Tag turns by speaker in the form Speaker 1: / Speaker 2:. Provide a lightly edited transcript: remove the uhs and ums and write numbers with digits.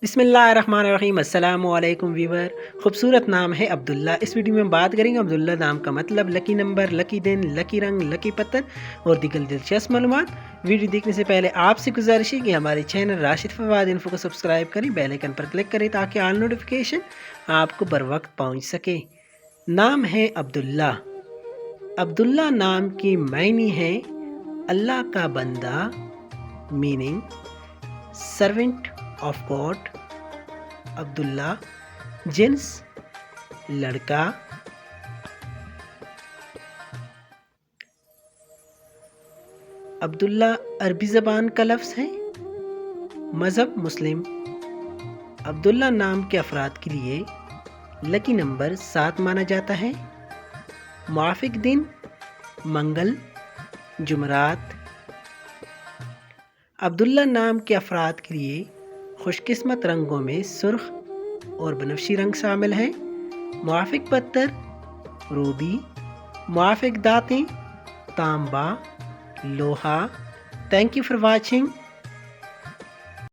Speaker 1: बिस्मिल्लाहिर्रहमानिर्रहीम। अस्सलाम वालेकुम व्यूवर। खूबसूरत नाम है अब्दुल्ला। इस वीडियो में हम बात करेंगे अब्दुल्ला नाम का मतलब, लकी नंबर, लकी दिन, लकी रंग, लकी पत्थर और दीगर दिलचस्प मालूमात। वीडियो देखने से पहले आपसे गुजारिश है कि हमारे चैनल राशिद फवाद इन्फो को सब्सक्राइब करें, बेल आइकन पर क्लिक करें ताकि ऑल नोटिफिकेशन आपको बर वक्त पहुँच सके। नाम है अब्दुल्ला। अब्दुल्ला नाम की मायने है अल्लाह का बंदा, meaning servant of God. Abdullah jeans लड़का। अब्दुल्ला अरबी ज़बान का लफ्ज़ है। मज़हब मुस्लिम। अब्दुल्ला नाम के अफराद के लिए लकी नंबर 7 माना जाता है। मुआफ़िक दिन मंगल, जुमरात। अब्दुल्ला नाम के अफराद के लिए खुशकिस्मत रंगों में सुर्ख और बनफशी रंग शामिल हैं। मुआफ़िक पत्थर रूबी। मुआफ़िक दातें तांबा, लोहा। Thank you for watching.